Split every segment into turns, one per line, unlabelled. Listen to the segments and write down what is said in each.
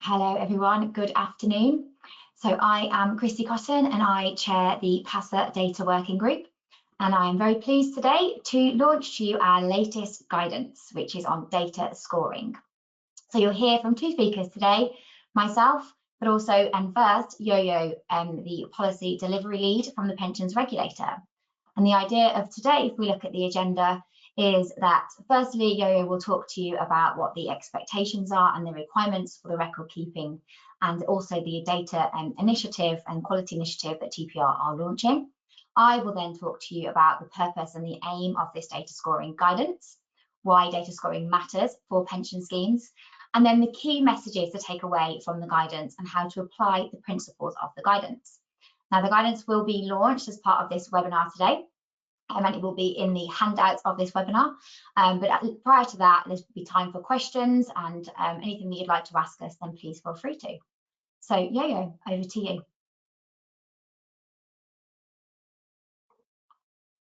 Hello everyone, good afternoon. So I am Kristy Cotton and I chair the PASA Data Working Group, and I am very pleased today to launch to you our latest guidance, which is on data scoring. So you'll hear from two speakers today, myself, but also, and first, Yo-Yo, the policy delivery lead from the pensions regulator. And the idea of today, if we look at the agenda, is that firstly, Yo-Yo will talk to you about what the expectations are and the requirements for the record keeping, and also the data initiative and quality initiative that TPR are launching. I will then talk to you about the purpose and the aim of this data scoring guidance, why data scoring matters for pension schemes, and then the key messages to take away from the guidance and how to apply the principles of the guidance. Now, the guidance will be launched as part of this webinar today, and it will be in the handouts of this webinar. But prior to that, there'll be time for questions, and anything that you'd like to ask us, then please feel free to. So, Yo-Yo, over to you.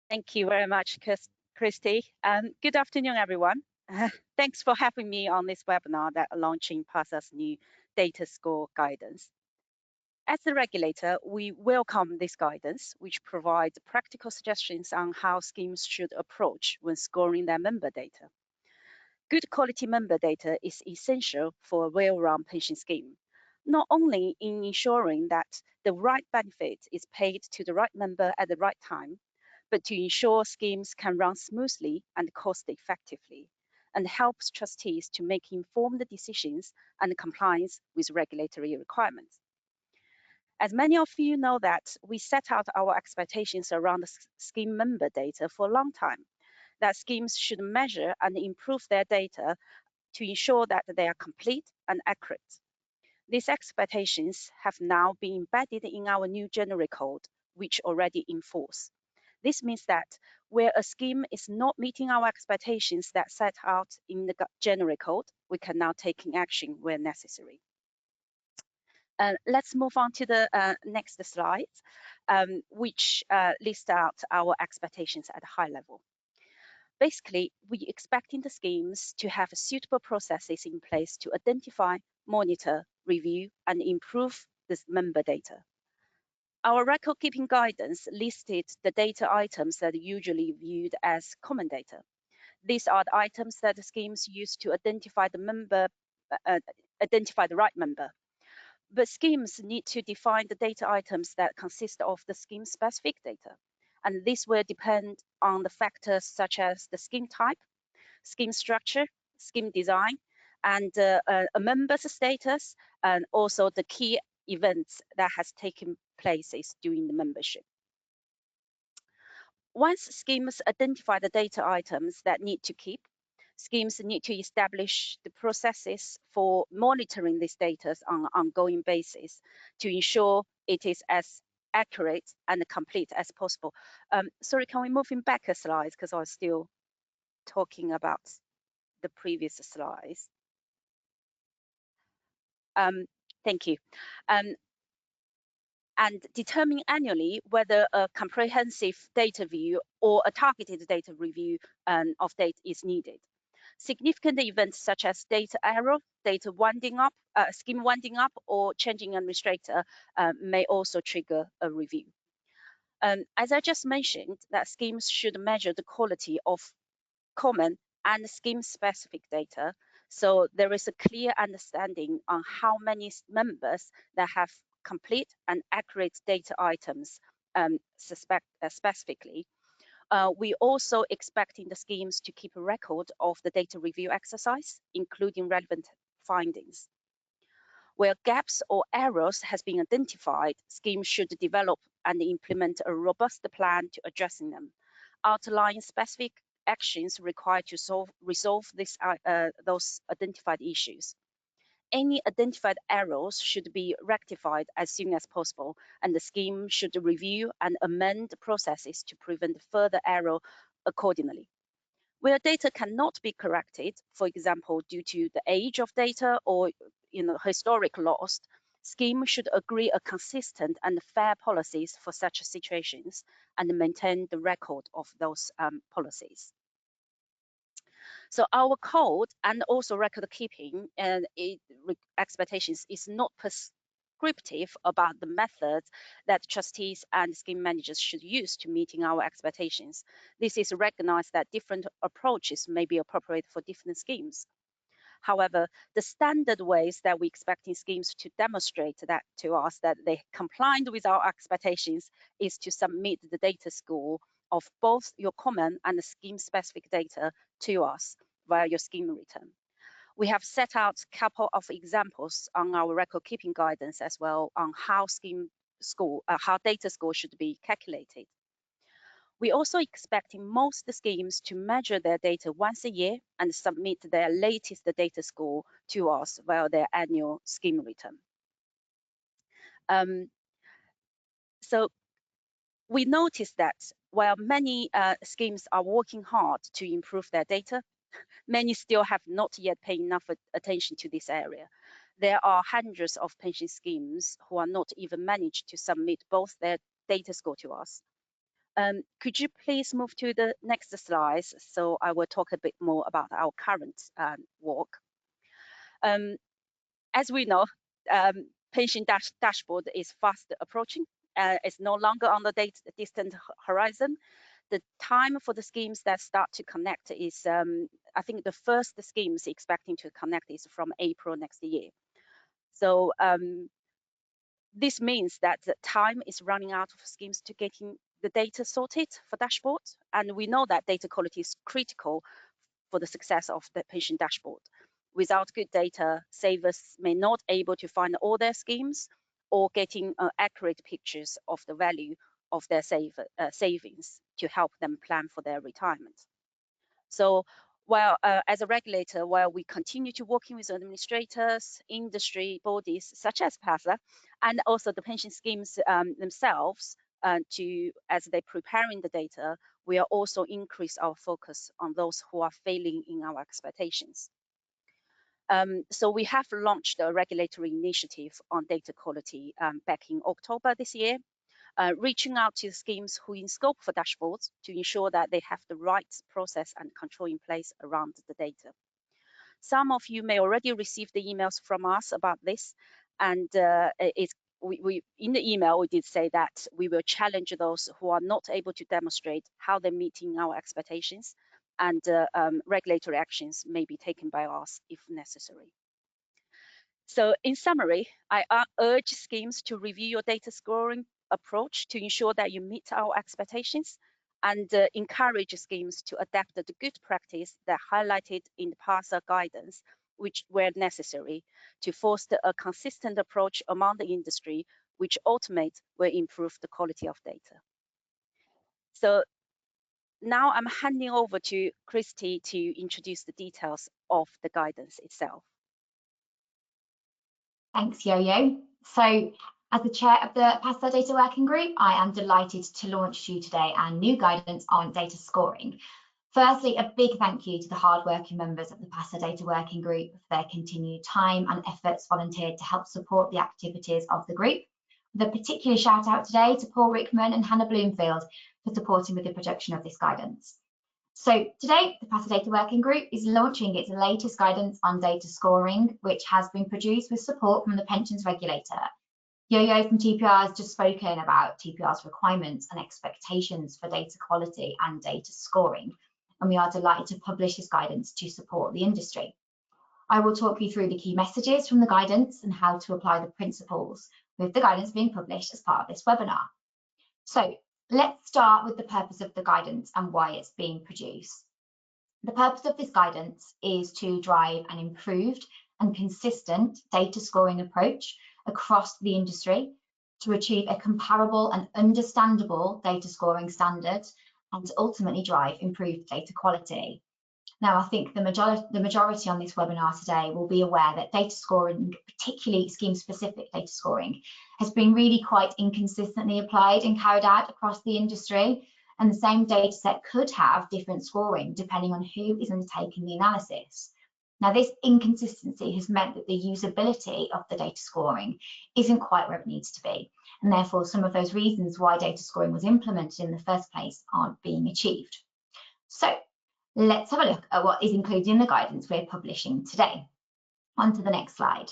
Thank you very much, Kristy. Good afternoon, everyone. Thanks for having me on this webinar that launching PASA's new data score guidance. As the regulator, we welcome this guidance, which provides practical suggestions on how schemes should approach when scoring their member data. Good quality member data is essential for a well-run pension scheme, not only in ensuring that the right benefit is paid to the right member at the right time, but to ensure schemes can run smoothly and cost effectively, and helps trustees to make informed decisions and compliance with regulatory requirements. As many of you know that we set out our expectations around the scheme member data for a long time, that schemes should measure and improve their data to ensure that they are complete and accurate. These expectations have now been embedded in our new general code, which already in force. This means that where a scheme is not meeting our expectations that set out in the general code, we can now take action where necessary. Let's move on to the next slide, which lists out our expectations at a high level. Basically, we expecting the schemes to have suitable processes in place to identify, monitor, review, and improve this member data. Our record-keeping guidance listed the data items that are usually viewed as common data. These are the items that the schemes use to identify the member, identify the right member. But schemes need to define the data items that consist of the scheme-specific data. And this will depend on the factors such as the scheme type, scheme structure, scheme design, and a member's status, and also the key events that has taken place during the membership. Once schemes identify the data items that need to keep, schemes need to establish the processes for monitoring this data on an ongoing basis to ensure it is as accurate and complete as possible. Sorry, can we move in back a slide because I was still talking about the previous slides. Thank you. And determine annually whether a comprehensive data view or a targeted data review of data is needed. Significant events such as data error, data winding up, scheme winding up, or changing administrator may also trigger a review. As I just mentioned, that schemes should measure the quality of common and scheme-specific data, so there is a clear understanding on how many members that have complete and accurate data items specifically. We also expecting the schemes to keep a record of the data review exercise, including relevant findings. Where gaps or errors has been identified, schemes should develop and implement a robust plan to addressing them, outlining specific actions required to resolve those identified issues. Any identified errors should be rectified as soon as possible, and the scheme should review and amend processes to prevent further error accordingly. Where data cannot be corrected, for example, due to the age of data or historic loss, scheme should agree a consistent and fair policies for such situations and maintain the record of those policies. So our code and also record keeping and expectations is not prescriptive about the methods that trustees and scheme managers should use to meeting our expectations. This is recognized that different approaches may be appropriate for different schemes. However, the standard ways that we expecting schemes to demonstrate that to us that they complied with our expectations is to submit the data score of both your common and scheme-specific data to us via your scheme return. We have set out a couple of examples on our record keeping guidance as well on how how data score should be calculated. We're also expecting most schemes to measure their data once a year and submit their latest data score to us via their annual scheme return. So we noticed that while many schemes are working hard to improve their data, many still have not yet paid enough attention to this area. There are hundreds of pension schemes who are not even managed to submit both their data score to us. Could you please move to the next slide? So I will talk a bit more about our current work. As we know, pension dashboard is fast approaching. It's no longer on the distant horizon. The time for the schemes that start to connect is, I think the first schemes expecting to connect is from April next year. So this means that the time is running out of schemes to getting the data sorted for dashboards. And we know that data quality is critical for the success of the pension dashboard. Without good data, savers may not able to find all their schemes or getting accurate pictures of the value of their savings to help them plan for their retirement. So while as a regulator, while we continue to working with administrators, industry bodies such as PASA, and also the pension schemes themselves, as they're preparing the data, we are also increase our focus on those who are failing in our expectations. So we have launched a regulatory initiative on data quality back in October this year, reaching out to schemes who in scope for dashboards to ensure that they have the right process and control in place around the data. Some of you may already receive the emails from us about this, and in the email we did say that we will challenge those who are not able to demonstrate how they're meeting our expectations, and regulatory actions may be taken by us if necessary. So in summary, I urge schemes to review your data scoring approach to ensure that you meet our expectations, and encourage schemes to adapt the good practice that highlighted in the PASA guidance, which were necessary to foster a consistent approach among the industry, which ultimately will improve the quality of data. So now I'm handing over to Kristy to introduce the details of the guidance itself.
Thanks, Yo-Yo. So as the chair of the PASA Data Working Group, I am delighted to launch to you today our new guidance on data scoring. Firstly, a big thank you to the hardworking members of the PASA Data Working Group for their continued time and efforts volunteered to help support the activities of the group. With a particular shout out today to Paul Rickman and Hannah Bloomfield for supporting with the production of this guidance. So today, the PASA Data Working Group is launching its latest guidance on data scoring, which has been produced with support from the Pensions Regulator. Yo-Yo from TPR has just spoken about TPR's requirements and expectations for data quality and data scoring, and we are delighted to publish this guidance to support the industry. I will talk you through the key messages from the guidance and how to apply the principles, with the guidance being published as part of this webinar. So let's start with the purpose of the guidance and why it's being produced. The purpose of this guidance is to drive an improved and consistent data scoring approach across the industry to achieve a comparable and understandable data scoring standard and to ultimately drive improved data quality. Now, I think the majority on this webinar today will be aware that data scoring, particularly scheme-specific data scoring, has been really quite inconsistently applied and carried out across the industry, and the same data set could have different scoring depending on who is undertaking the analysis. Now, this inconsistency has meant that the usability of the data scoring isn't quite where it needs to be, and therefore some of those reasons why data scoring was implemented in the first place aren't being achieved. So, Let's have a look at what is included in the guidance we're publishing today. On to the next slide.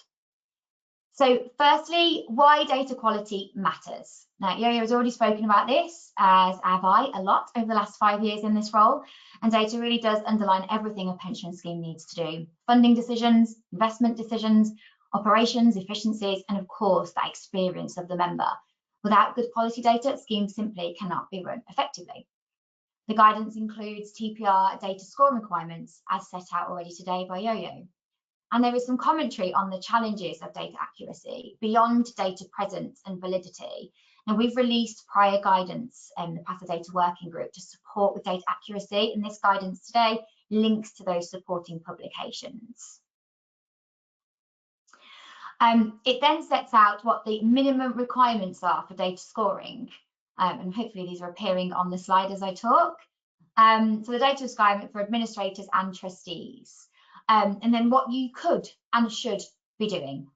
So firstly, why data quality matters. Now, Yo-Yo has already spoken about this, as have I, a lot over the last 5 years in this role. And data really does underline everything a pension scheme needs to do. Funding decisions, investment decisions, operations, efficiencies, and of course, that experience of the member. Without good quality data, schemes simply cannot be run effectively. The guidance includes TPR data scoring requirements, as set out already today by Yo-Yo. And there is some commentary on the challenges of data accuracy beyond data presence and validity. And we've released prior guidance in the PASA Data Working Group to support with data accuracy. And this guidance today links to those supporting publications. It then sets out what the minimum requirements are for data scoring. And hopefully these are appearing on the slide as I talk. So the data requirement for administrators and trustees. And then what you could and should be doing.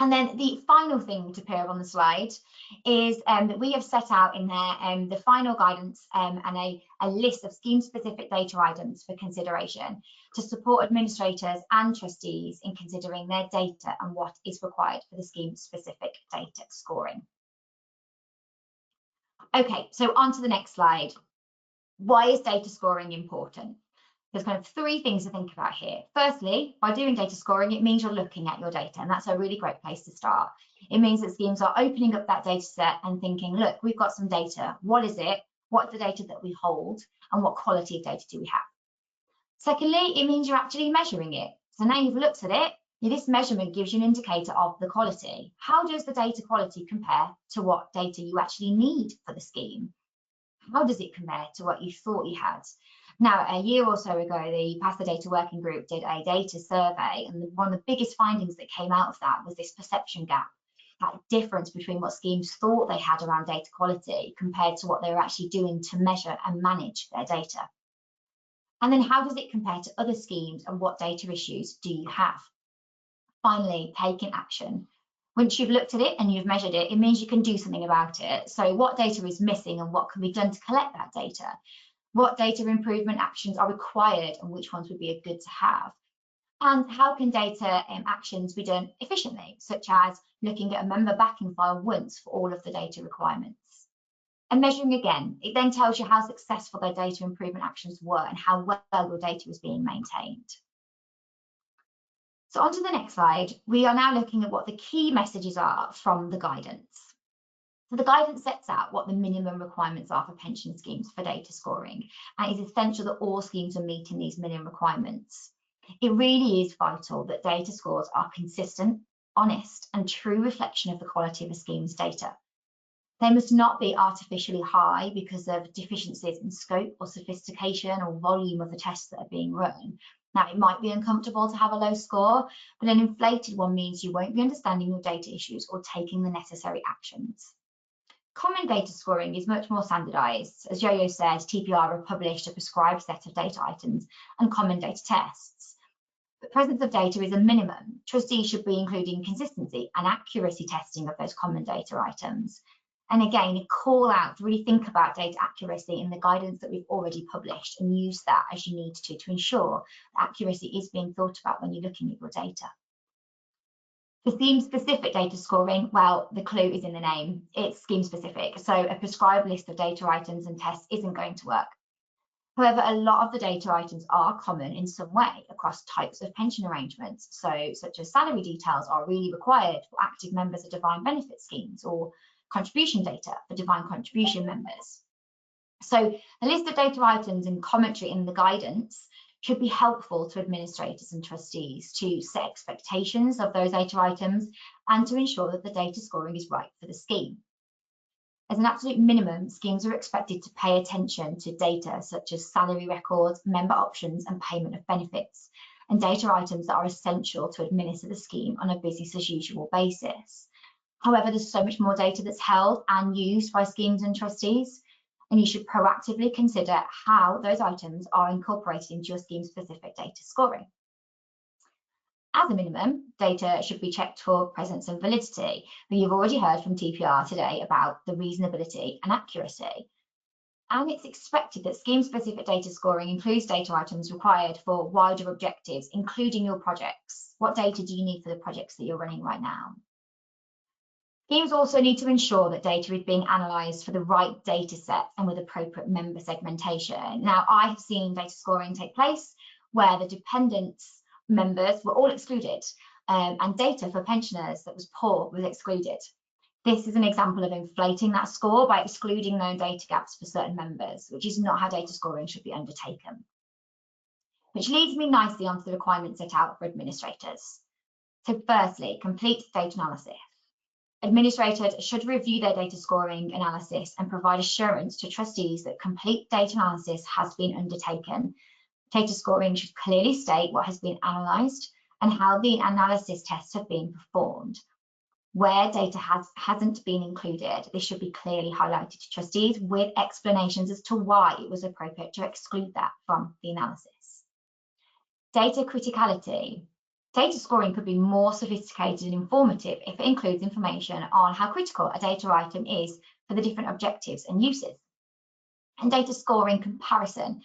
And then the final thing to appear on the slide is that we have set out in there the final guidance and a list of scheme-specific data items for consideration to support administrators and trustees in considering their data and what is required for the scheme-specific data scoring. Okay, so on to the next slide. Why is data scoring important? There's kind of 3 things to think about here. Firstly, by doing data scoring, it means you're looking at your data, and that's a really great place to start. It means that schemes are opening up that data set and thinking, look, we've got some data. What is it? What's the data that we hold? And what quality of data do we have? Secondly, it means you're actually measuring it. So now you've looked at it, this measurement gives you an indicator of the quality. How does the data quality compare to what data you actually need for the scheme? How does it compare to what you thought you had? Now, a year or so ago, the PASA Data Working Group did a data survey, and one of the biggest findings that came out of that was this perception gap, that difference between what schemes thought they had around data quality compared to what they were actually doing to measure and manage their data. And then how does it compare to other schemes, and what data issues do you have? Finally, taking action. Once you've looked at it and you've measured it, it means you can do something about it. So what data is missing and what can be done to collect that data? What data improvement actions are required and which ones would be good to have? And how can data actions be done efficiently, such as looking at a member backing file once for all of the data requirements? And measuring again, it then tells you how successful their data improvement actions were and how well your data was being maintained. So on to the next slide, we are now looking at what the key messages are from the guidance. So the guidance sets out what the minimum requirements are for pension schemes for data scoring, and it is essential that all schemes are meeting these minimum requirements. It really is vital that data scores are consistent, honest, and true reflection of the quality of a scheme's data. They must not be artificially high because of deficiencies in scope or sophistication or volume of the tests that are being run. Now, it might be uncomfortable to have a low score, but an inflated one means you won't be understanding your data issues or taking the necessary actions. Common data scoring is much more standardised. As Yo-Yo said, TPR have published a prescribed set of data items and common data tests. But presence of data is a minimum. Trustees should be including consistency and accuracy testing of those common data items. And again, a call out to really think about data accuracy in the guidance that we've already published and use that as you need to ensure that accuracy is being thought about when you're looking at your data. For scheme-specific data scoring, well, the clue is in the name. It's scheme-specific, so a prescribed list of data items and tests isn't going to work. However, a lot of the data items are common in some way across types of pension arrangements, so such as salary details are really required for active members of defined benefit schemes, or contribution data for defined contribution members. So a list of data items and commentary in the guidance should be helpful to administrators and trustees to set expectations of those data items and to ensure that the data scoring is right for the scheme. As an absolute minimum, schemes are expected to pay attention to data such as salary records, member options, and payment of benefits, and data items that are essential to administer the scheme on a business as usual basis. However, there's so much more data that's held and used by schemes and trustees, and you should proactively consider how those items are incorporated into your scheme-specific data scoring. As a minimum, data should be checked for presence and validity, but you've already heard from TPR today about the reasonability and accuracy. And it's expected that scheme-specific data scoring includes data items required for wider objectives, including your projects. What data do you need for the projects that you're running right now? Schemes also need to ensure that data is being analysed for the right data sets and with appropriate member segmentation. Now, I have seen data scoring take place where the dependents members were all excluded, and data for pensioners that was poor was excluded. This is an example of inflating that score by excluding known data gaps for certain members, which is not how data scoring should be undertaken. Which leads me nicely onto the requirements set out for administrators. So firstly, complete data analysis. Administrators should review their data scoring analysis and provide assurance to trustees that complete data analysis has been undertaken. Data scoring should clearly state what has been analysed and how the analysis tests have been performed. Where data hasn't been included, this should be clearly highlighted to trustees with explanations as to why it was appropriate to exclude that from the analysis. Data criticality. Data scoring could be more sophisticated and informative if it includes information on how critical a data item is for the different objectives and uses. And data scoring comparison.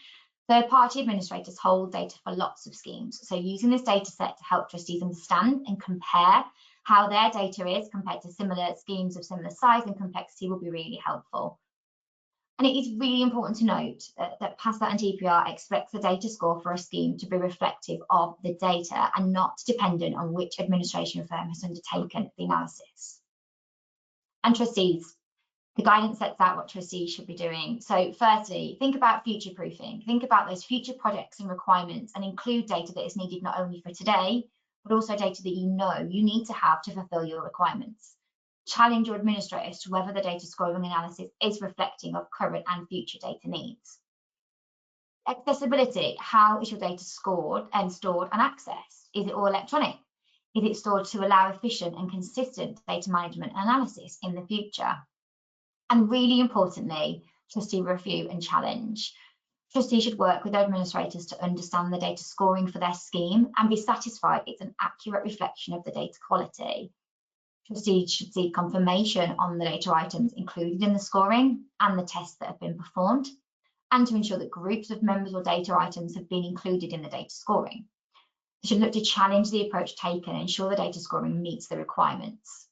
Third-party administrators hold data for lots of schemes, so using this data set to help trustees understand and compare how their data is compared to similar schemes of similar size and complexity will be really helpful. And it is really important to note that PASA and TPR expects the data score for a scheme to be reflective of the data and not dependent on which administration firm has undertaken the analysis. And trustees, the guidance sets out what trustees should be doing. So firstly, think about future proofing. Think about those future projects and requirements and include data that is needed not only for today, but also data that you know you need to have to fulfill your requirements. Challenge your administrators to whether the data scoring analysis is reflecting of current and future data needs. Accessibility, how is your data scored and stored and accessed? Is it all electronic? Is it stored to allow efficient and consistent data management and analysis in the future? And really importantly, trustee review and challenge. Trustees should work with their administrators to understand the data scoring for their scheme and be satisfied it's an accurate reflection of the data quality. Trustees should seek confirmation on the data items included in the scoring and the tests that have been performed, and to ensure that groups of members or data items have been included in the data scoring. They should look to challenge the approach taken and ensure the data scoring meets the requirements.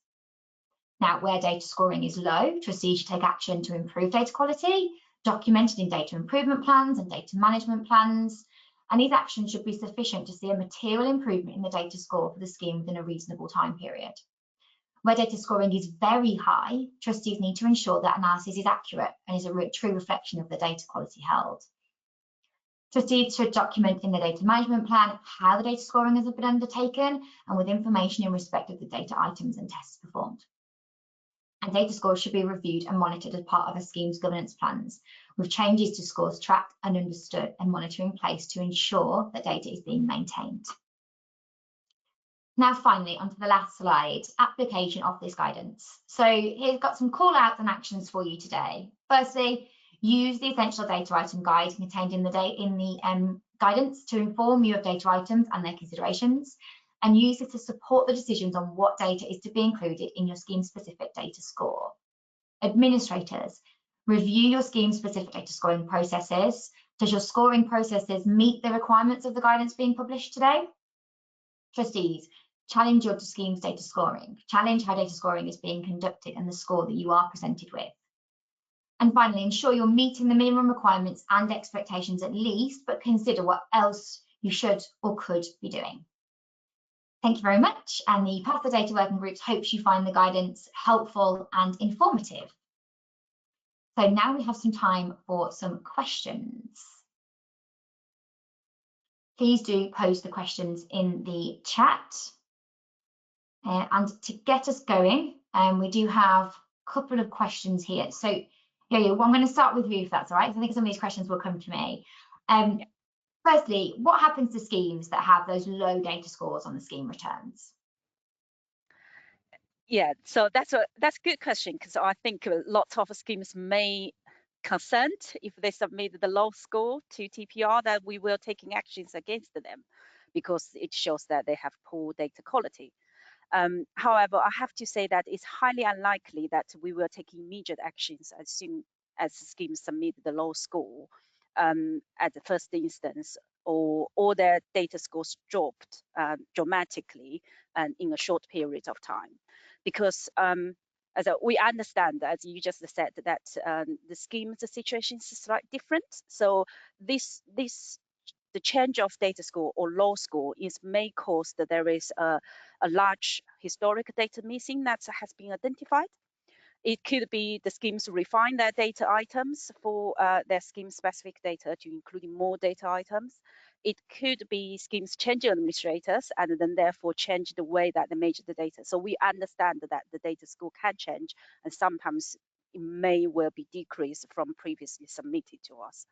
Now, where data scoring is low, trustees should take action to improve data quality, documented in data improvement plans and data management plans, and these actions should be sufficient to see a material improvement in the data score for the scheme within a reasonable time period. Where data scoring is very high, trustees need to ensure that analysis is accurate and is a true reflection of the data quality held. Trustees should document in the data management plan how the data scoring has been undertaken and with information in respect of the data items and tests performed. And data scores should be reviewed and monitored as part of a scheme's governance plans, with changes to scores tracked and understood and monitoring in place to ensure that data is being maintained. Now, finally, onto the last slide, application of this guidance. So here's got some call outs and actions for you today. Firstly, use the essential data item guide contained in the guidance to inform you of data items and their considerations, and use it to support the decisions on what data is to be included in your scheme-specific data score. Administrators, review your scheme-specific data scoring processes. Does your scoring processes meet the requirements of the guidance being published today? Trustees, challenge your scheme's data scoring. Challenge how data scoring is being conducted and the score that you are presented with. And finally, ensure you're meeting the minimum requirements and expectations at least, but consider what else you should or could be doing. Thank you very much, and the PASA Data Working Group hopes you find the guidance helpful and informative. So now we have some time for some questions. Please do post the questions in the chat. And to get us going, we do have a couple of questions here. So Yo-Yo, well, I'm going to start with you if that's all right. I think some of these questions will come to me. Firstly, what happens to schemes that have those low data scores on the scheme returns?
Yeah, so that's a good question, because I think lots of schemes may consent if they submit the low score to TPR that we will taking actions against them because it shows that they have poor data quality. However, I have to say that it's highly unlikely that we will take immediate actions as soon as schemes submit the low score at the first instance, or their data scores dropped dramatically and in a short period of time. Because we understand, as you just said, that the scheme's situation is slightly different. So the change of data score or low score may cause that there is a large historic data missing that has been identified. It could be the schemes refine their data items for their scheme-specific data to including more data items. It could be schemes changing administrators and then therefore change the way that they measure the data. So we understand that the data score can change, and sometimes it may well be decreased from previously submitted to us.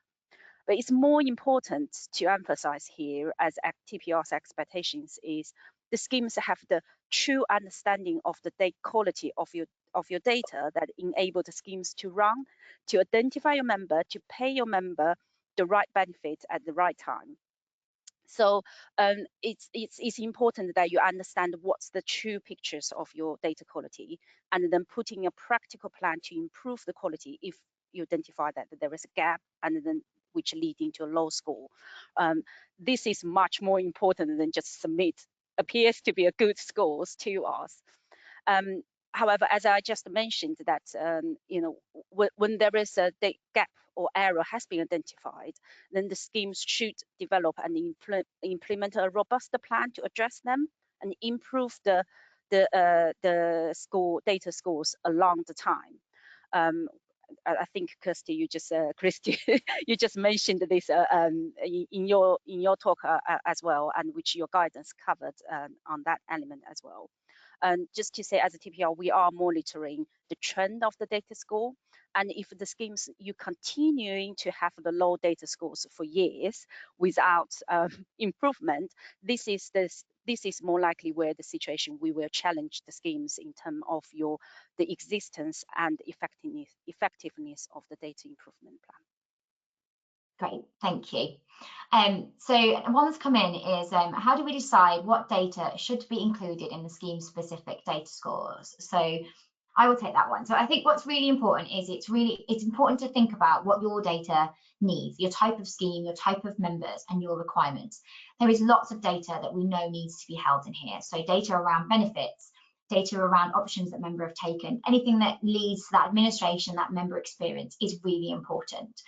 But it's more important to emphasize here, as TPR's expectations, is the schemes have the true understanding of the data quality of your data that enable the schemes to run, to identify your member, to pay your member the right benefit at the right time. So it's important that you understand what's the true pictures of your data quality, and then putting a practical plan to improve the quality if you identify that there is a gap, and then which leading to a low score. This is much more important than just submit appears to be a good scores to us. However, as I just mentioned, that when there is a gap or error has been identified, then the schemes should develop and implement a robust plan to address them and improve the data scores along the time. I think Kristy, you just mentioned this in your talk as well, and which your guidance covered on that element as well. And just to say, as a TPR, we are monitoring the trend of the data score. And if the schemes you continuing to have the low data scores for years without improvement, this is more likely where the situation we will challenge the schemes in terms of the existence and effectiveness of the data improvement plan.
Great, thank you. So one that's come in is how do we decide what data should be included in the scheme-specific data scores? So I will take that one. So I think what's really important is it's important to think about what your data needs, your type of scheme, your type of members, and your requirements. There is lots of data that we know needs to be held in here. So data around benefits, data around options that member have taken, anything that leads to that administration, that member experience is really important.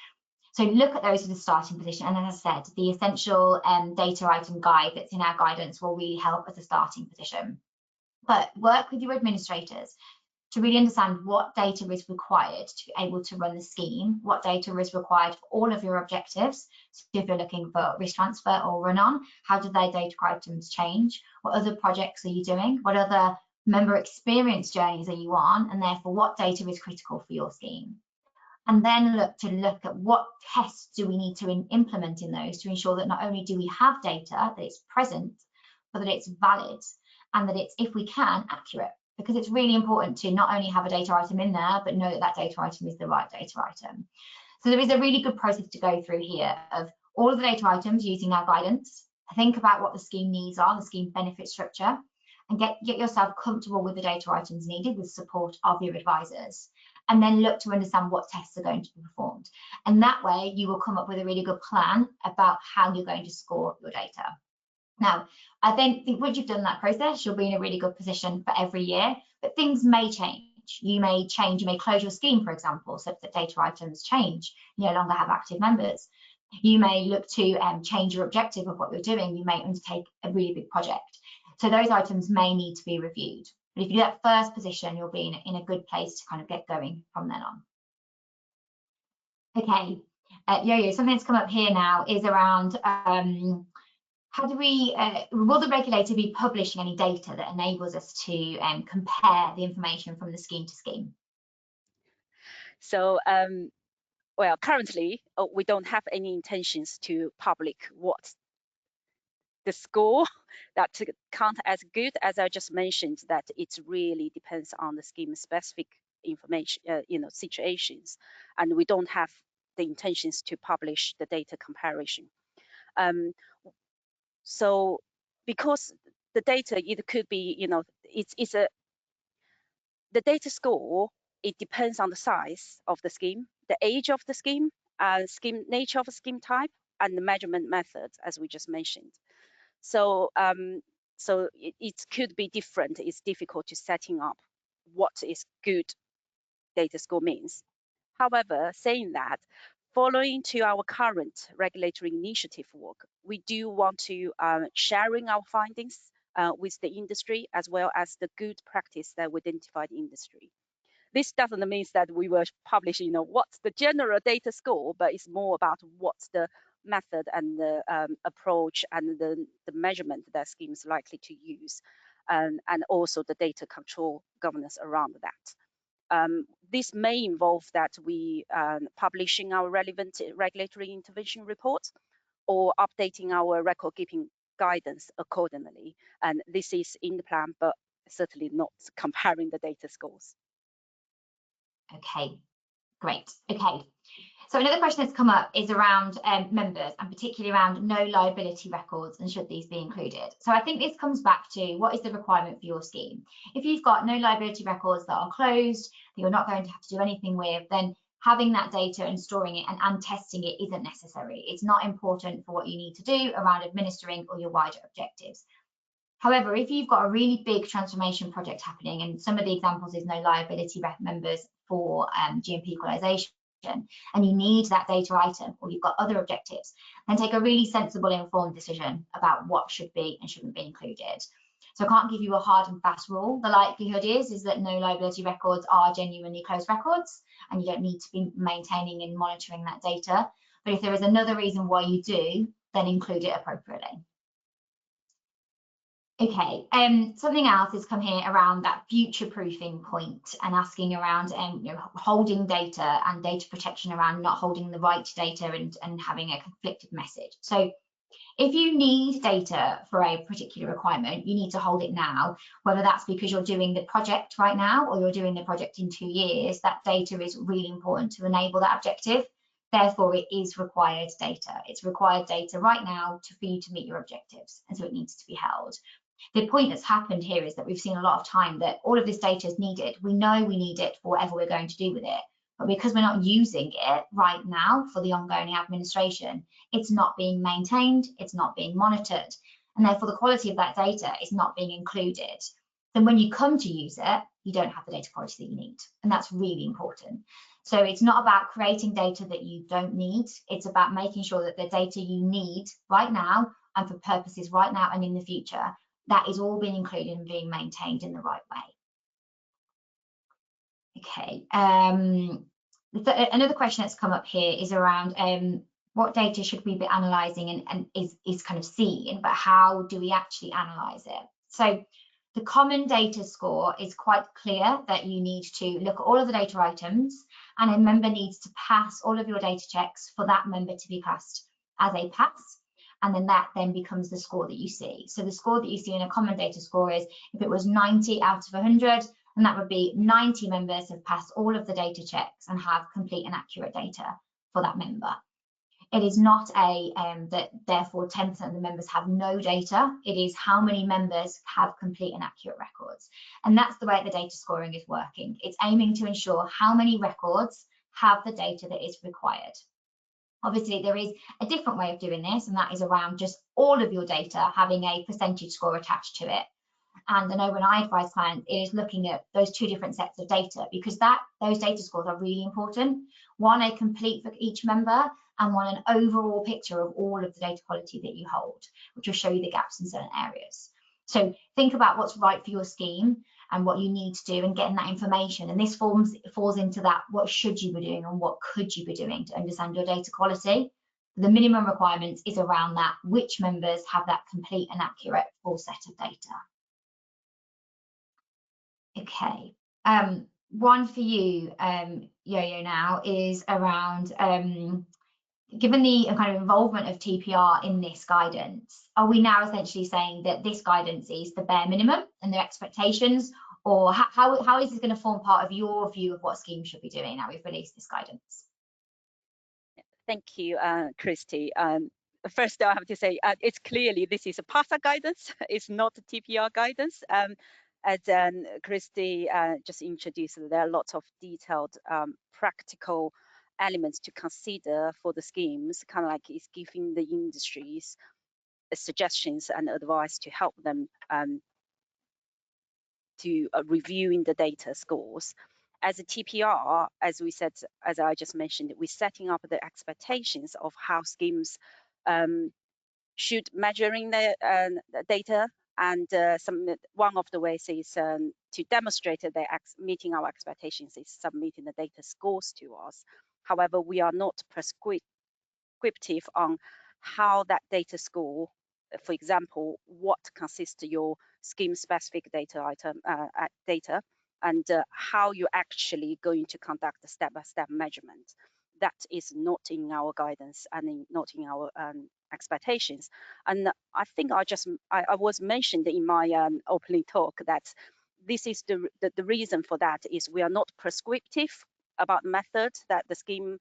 So look at those as a starting position. And as I said, the essential data item guide that's in our guidance will really help as a starting position. But work with your administrators to really understand what data is required to be able to run the scheme, what data is required for all of your objectives. So if you're looking for risk transfer or run-on, how do their data items change? What other projects are you doing? What other member experience journeys are you on? And therefore, what data is critical for your scheme? And then look at what tests do we need to implement in those to ensure that not only do we have data, that it's present, but that it's valid and that it's, if we can, accurate. Because it's really important to not only have a data item in there, but know that that data item is the right data item. So there is a really good process to go through here of all of the data items using our guidance, think about what the scheme needs are, the scheme benefit structure, and get yourself comfortable with the data items needed with support of your advisors. And then look to understand what tests are going to be performed. And that way you will come up with a really good plan about how you're going to score your data. Now, I think once you've done that process, you'll be in a really good position for every year, but things may change. You may close your scheme, for example, so that data items change, you no longer have active members. You may look to change your objective of what you're doing. You may undertake a really big project. So those items may need to be reviewed. But if you do that first position, you'll be in a good place to kind of get going from then on. Okay, Yo-Yo, something that's come up here now is around how do we, will the regulator be publishing any data that enables us to compare the information from the scheme to scheme?
So, well, currently, we don't have any intentions to public what the score that count as good. As I just mentioned, that it really depends on the scheme specific information, situations, and we don't have the intentions to publish the data comparison. So because the data, it could be, the data score it depends on the size of the scheme, the age of the scheme, scheme nature of the scheme type, and the measurement methods, as we just mentioned. So, it could be different. It's difficult to setting up what is good data score means. However, saying that, following to our current regulatory initiative work, we do want to sharing our findings with the industry, as well as the good practice that we identified in industry. This doesn't mean that we will publish, what's the general data score, but it's more about what's the method and the approach and the measurement that schemes likely to use, and also the data control governance around that. This may involve that we publishing our relevant regulatory intervention reports or updating our record-keeping guidance accordingly. And this is in the plan, but certainly not comparing the data scores.
Okay, great. Okay, so another question that's come up is around members, and particularly around no liability records and should these be included. So I think this comes back to what is the requirement for your scheme. If you've got no liability records that are closed, that you're not going to have to do anything with, then having that data and storing it and testing it isn't necessary. It's not important for what you need to do around administering or your wider objectives. However, if you've got a really big transformation project happening, and some of the examples is no liability members for GMP equalisation, and you need that data item, or you've got other objectives, then take a really sensible, informed decision about what should be and shouldn't be included. So I can't give you a hard and fast rule. The likelihood is that no liability records are genuinely closed records, and you don't need to be maintaining and monitoring that data. But if there is another reason why you do, then include it appropriately. Okay, something else has come here around that future-proofing point and asking around holding data and data protection around not holding the right data and having a conflicted message. So if you need data for a particular requirement, you need to hold it now, whether that's because you're doing the project right now or you're doing the project in 2 years. That data is really important to enable that objective. Therefore, it is required data. It's required data right now for you to meet your objectives, and so it needs to be held. The point that's happened here is that we've seen a lot of time that all of this data is needed. We know we need it for whatever we're going to do with it, but because we're not using it right now for the ongoing administration, it's not being maintained, it's not being monitored, and therefore the quality of that data is not being included. Then when you come to use it, you don't have the data quality that you need, and that's really important. So it's not about creating data that you don't need, it's about making sure that the data you need right now and for purposes right now and in the future, that is all being included and being maintained in the right way. Okay, another question that's come up here is around what data should we be analysing and is kind of seen, but how do we actually analyse it? So the common data score is quite clear that you need to look at all of the data items, and a member needs to pass all of your data checks for that member to be classed as a pass. And then that then becomes the score that you see. So the score that you see in a common data score is, if it was 90 out of 100, and that would be 90 members have passed all of the data checks and have complete and accurate data for that member. It is not that therefore 10% of the members have no data. It is how many members have complete and accurate records. And that's the way the data scoring is working. It's aiming to ensure how many records have the data that is required. Obviously, there is a different way of doing this, and that is around just all of your data having a percentage score attached to it. And I know when I advise clients, it is looking at those two different sets of data, because those data scores are really important. One, a complete for each member, and one, an overall picture of all of the data quality that you hold, which will show you the gaps in certain areas. So think about what's right for your scheme and what you need to do and getting that information. And this falls into that, what should you be doing and what could you be doing to understand your data quality. The minimum requirements is around that, which members have that complete and accurate full set of data. Okay, one for you, Yo-Yo, now is around, given the kind of involvement of TPR in this guidance, are we now essentially saying that this guidance is the bare minimum and the expectations, or how is this going to form part of your view of what schemes should be doing now we've released this guidance?
Thank you, Kristy. First, I have to say, it's clearly this is a PASA guidance. It's not a TPR guidance. as Kristy just introduced, there are lots of detailed practical elements to consider for the schemes, kind of like it's giving the industries suggestions and advice to help them to reviewing the data scores. As a TPR, as we said, as I just mentioned, we're setting up the expectations of how schemes should measuring the data, and one of the ways is to demonstrate that they're meeting our expectations is submitting the data scores to us. However, we are not prescriptive on how that data score, for example, what consists your scheme specific data item data, and how you're actually going to conduct the step-by-step measurement. That is not in our guidance and not in our expectations. And I think I was mentioned in my opening talk that this is the reason for that is we are not prescriptive about method that the scheme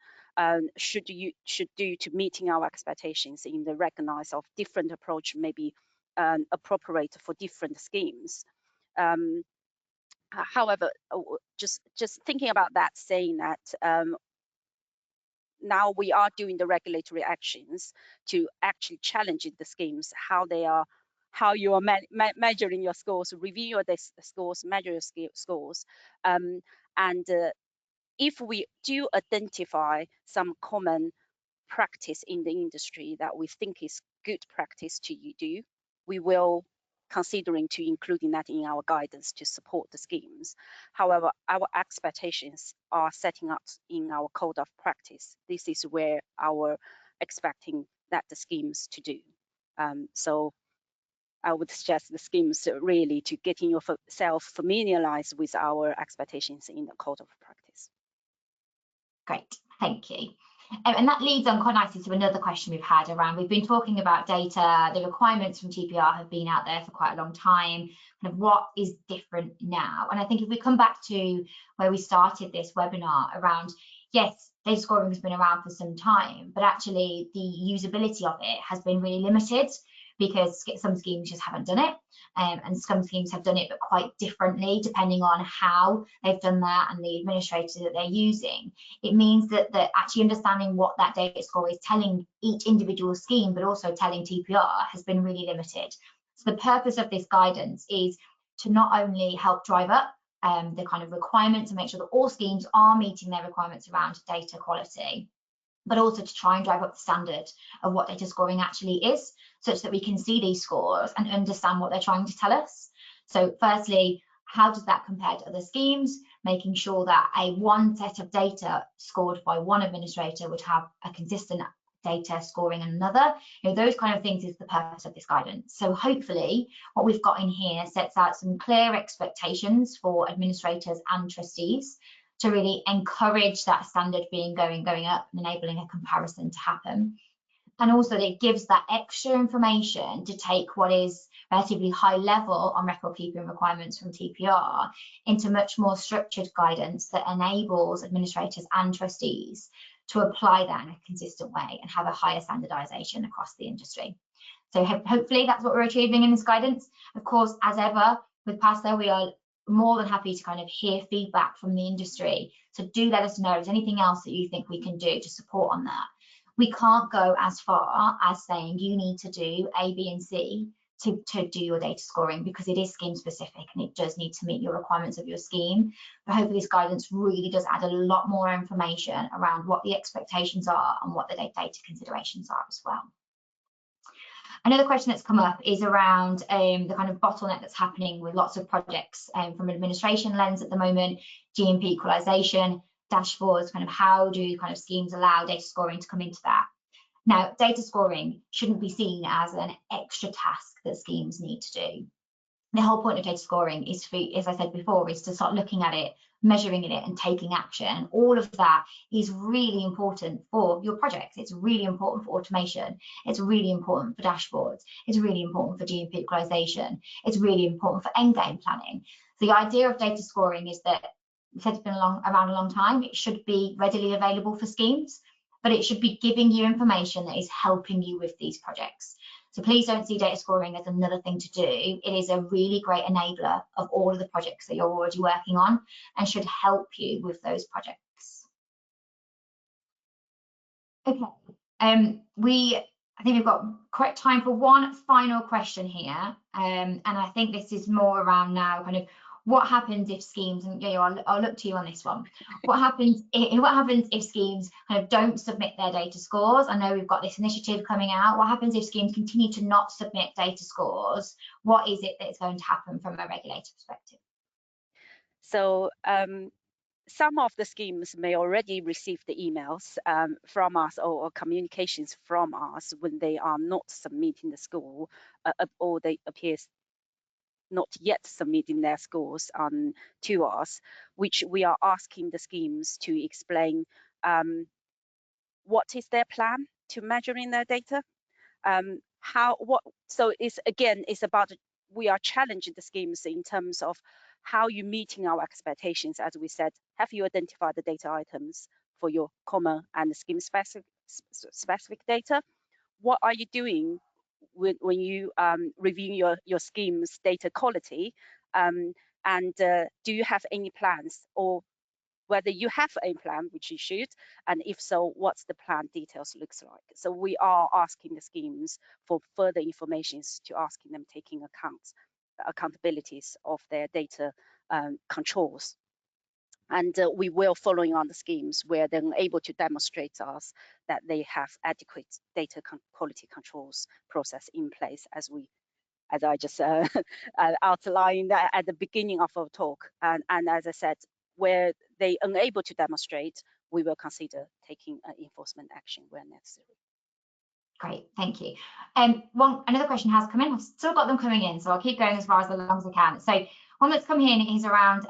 should do to meeting our expectations in the recognize of different approach may be appropriate for different schemes. However, just thinking about that, saying that now we are doing the regulatory actions to actually challenge the schemes, how you are measuring your scores, review your scores, measure your scores, and if we do identify some common practice in the industry that we think is good practice to do, we will considering to including that in our guidance to support the schemes. However, our expectations are setting up in our code of practice. This is where our expecting that the schemes to do. So I would suggest the schemes really to getting yourself familiarized with our expectations in the code of practice.
Great, thank you. And that leads on quite nicely to another question we've had around, we've been talking about data, the requirements from TPR have been out there for quite a long time, kind of what is different now? And I think if we come back to where we started this webinar around, yes, data scoring has been around for some time, but actually the usability of it has been really limited because some schemes just haven't done it. And some schemes have done it, but quite differently, depending on how they've done that and the administrator that they're using. It means that actually understanding what that data score is telling each individual scheme, but also telling TPR, has been really limited. So the purpose of this guidance is to not only help drive up the kind of requirements and make sure that all schemes are meeting their requirements around data quality, but also to try and drive up the standard of what data scoring actually is, such that we can see these scores and understand what they're trying to tell us. So firstly, how does that compare to other schemes? Making sure that one set of data scored by one administrator would have a consistent data scoring in another. Those kind of things is the purpose of this guidance. So hopefully what we've got in here sets out some clear expectations for administrators and trustees to really encourage that standard being going up and enabling a comparison to happen. And also it gives that extra information to take what is relatively high level on record keeping requirements from TPR into much more structured guidance that enables administrators and trustees to apply that in a consistent way and have a higher standardization across the industry. So hopefully that's what we're achieving in this guidance. Of course, as ever with PASA, we are more than happy to kind of hear feedback from the industry. So do let us know if there's anything else that you think we can do to support on that. We can't go as far as saying you need to do A, B, and C to do your data scoring, because it is scheme specific and it does need to meet your requirements of your scheme. But hopefully this guidance really does add a lot more information around what the expectations are and what the data considerations are as well. Another question that's come up is around the kind of bottleneck that's happening with lots of projects from an administration lens at the moment, GMP equalization, dashboards, kind of how do kind of schemes allow data scoring to come into that? Now, data scoring shouldn't be seen as an extra task that schemes need to do. The whole point of data scoring is, as I said before, is to start looking at it, measuring it and taking action. All of that is really important for your projects. It's really important for automation. It's really important for dashboards. It's really important for GMP equalization. It's really important for endgame planning. The idea of data scoring is that it's been around a long time. It should be readily available for schemes, but it should be giving you information that is helping you with these projects. So please don't see data scoring as another thing to do. It is a really great enabler of all of the projects that you're already working on and should help you with those projects. Okay, I think we've got correct time for one final question here, and I think this is more around now kind of what happens if schemes, and I'll look to you on this one. What happens if schemes kind of don't submit their data scores? I know we've got this initiative coming out. What happens if schemes continue to not submit data scores? What is it that's going to happen from a regulator perspective?
So some of the schemes may already receive the emails from us or communications from us when they are not submitting the score, or they appears not yet submitting their scores to us, which we are asking the schemes to explain what is their plan to measuring their data. So it's about, we are challenging the schemes in terms of how you meeting our expectations. As we said, have you identified the data items for your common and scheme specific data? What are you doing when you review your scheme's data quality? And do you have any plans, or whether you have a plan, which you should, and if so, what's the plan details looks like? So we are asking the schemes for further information, to asking them taking accountabilities of their data controls. And we will following on the schemes where they're able to demonstrate to us that they have adequate data quality controls process in place, as I just outlined at the beginning of our talk. And as I said, where they are unable to demonstrate, we will consider taking enforcement action where necessary.
Great, thank you. Another question has come in. I've still got them coming in, so I'll keep going as far as long as I can. So one that's come in is around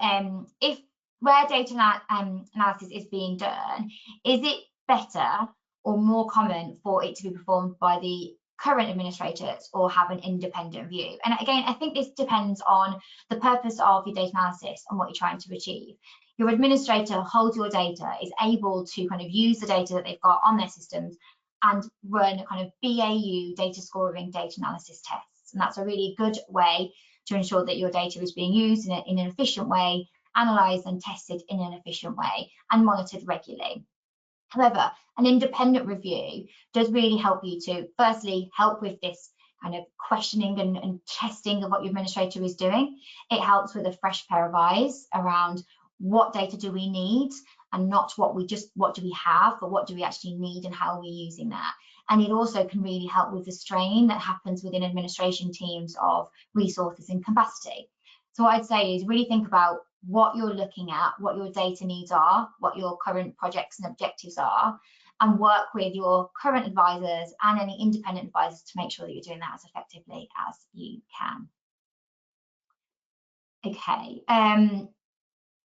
where data analysis is being done, is it better or more common for it to be performed by the current administrators or have an independent view? And again, I think this depends on the purpose of your data analysis and what you're trying to achieve. Your administrator holds your data, is able to kind of use the data that they've got on their systems and run a kind of BAU data scoring, data analysis tests. And that's a really good way to ensure that your data is being used in an efficient way, analysed and tested in an efficient way, and monitored regularly. However, an independent review does really help you to, firstly, help with this kind of questioning and testing of what your administrator is doing. It helps with a fresh pair of eyes around what data do we need, and not what do we have, but what do we actually need and how are we using that. And it also can really help with the strain that happens within administration teams of resources and capacity. So what I'd say is really think about what you're looking at, what your data needs are, what your current projects and objectives are, and work with your current advisors and any independent advisors to make sure that you're doing that as effectively as you can. Okay.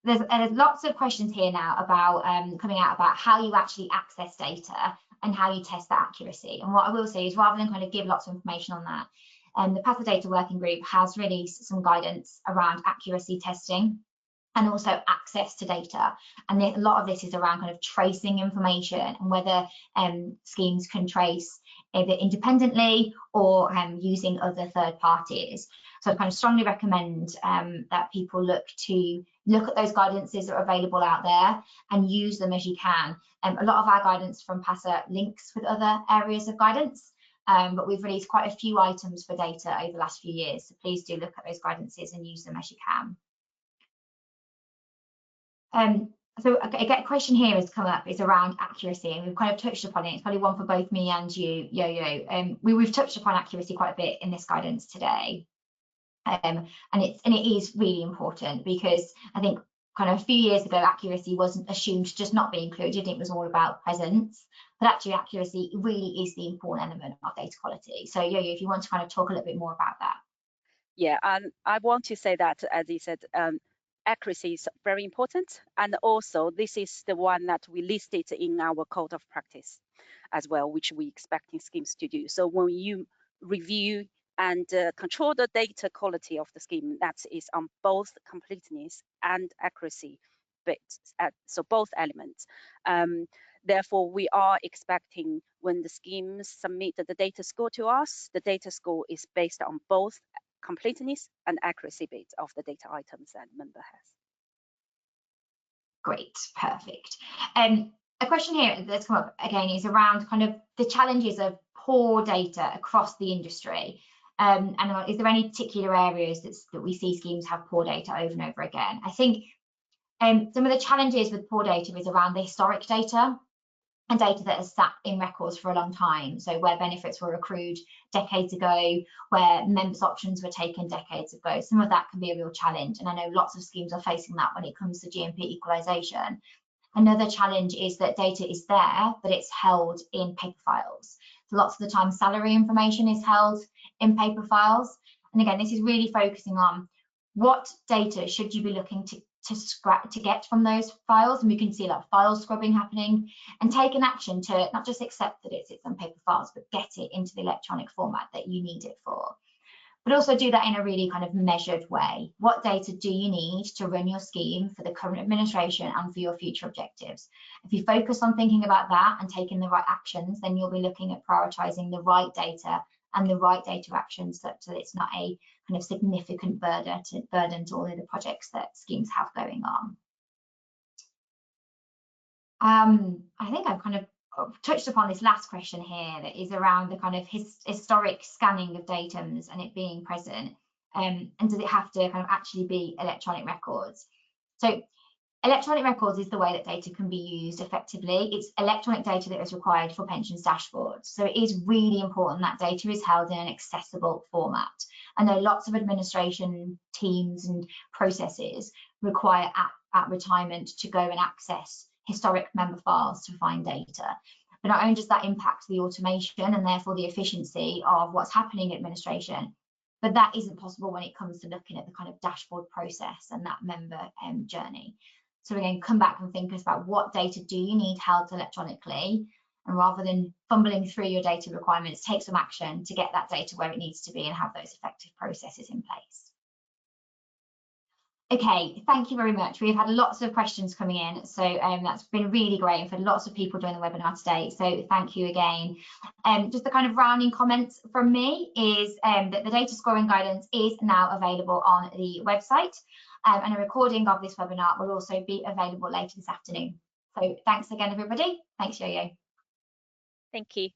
There's lots of questions here now about coming out about how you actually access data and how you test that accuracy. And what I will say is, rather than kind of give lots of information on that, the PASA Data Working Group has released some guidance around accuracy testing and also access to data. And a lot of this is around kind of tracing information and whether schemes can trace either independently or using other third parties. So I kind of strongly recommend that people look at those guidances that are available out there and use them as you can. A lot of our guidance from PASA links with other areas of guidance, but we've released quite a few items for data over the last few years. So please do look at those guidances and use them as you can. So a question here has come up, is around accuracy, and we've kind of touched upon it. It's probably one for both me and you, Yo-Yo. We've touched upon accuracy quite a bit in this guidance today. And it is really important, because I think kind of a few years ago accuracy wasn't assumed to just not be included, it was all about presence, but actually accuracy really is the important element of data quality. So Yo-Yo, if you want to kind of talk a little bit more about that.
Yeah, and I want to say that, as you said, accuracy is very important, and also this is the one that we listed in our code of practice as well, which we expecting schemes to do. So when you review and control the data quality of the scheme, that is on both completeness and accuracy bits, so both elements. Therefore, we are expecting when the schemes submit the data score to us, the data score is based on both completeness and accuracy bits of the data items that member has.
Great, perfect. A question here that's come up again is around kind of the challenges of poor data across the industry. And is there any particular areas that we see schemes have poor data over and over again? I think some of the challenges with poor data is around the historic data and data that has sat in records for a long time. So where benefits were accrued decades ago, where members' options were taken decades ago, some of that can be a real challenge. And I know lots of schemes are facing that when it comes to GMP equalisation. Another challenge is that data is there, but it's held in paper files. So lots of the time salary information is held in paper files. And again, this is really focusing on what data should you be looking to get from those files, and we can see like file scrubbing happening, and take an action to not just accept that it sits on paper files, but get it into the electronic format that you need it for. But also do that in a really kind of measured way. What data do you need to run your scheme for the current administration and for your future objectives? If you focus on thinking about that and taking the right actions, then you'll be looking at prioritising the right data and the right data actions so that it's not a kind of significant burden to all of the projects that schemes have going on. I think I've kind of touched upon this last question here that is around the kind of historic scanning of datums and it being present, and does it have to kind of actually be electronic records? So electronic records is the way that data can be used effectively. It's electronic data that is required for pensions dashboards. So it is really important that data is held in an accessible format. I know lots of administration teams and processes require at retirement to go and access historic member files to find data. But not only does that impact the automation and therefore the efficiency of what's happening in administration, but that isn't possible when it comes to looking at the kind of dashboard process and that member journey. So again, come back and think about what data do you need held electronically, and rather than fumbling through your data requirements, take some action to get that data where it needs to be and have those effective processes in place. Okay, thank you very much. We've had lots of questions coming in, so that's been really great. We've had lots of people join the webinar today, so thank you again. Just the kind of rounding comments from me is that the data scoring guidance is now available on the website, and a recording of this webinar will also be available later this afternoon. So thanks again, everybody. Thanks, Yo-Yo.
Thank you.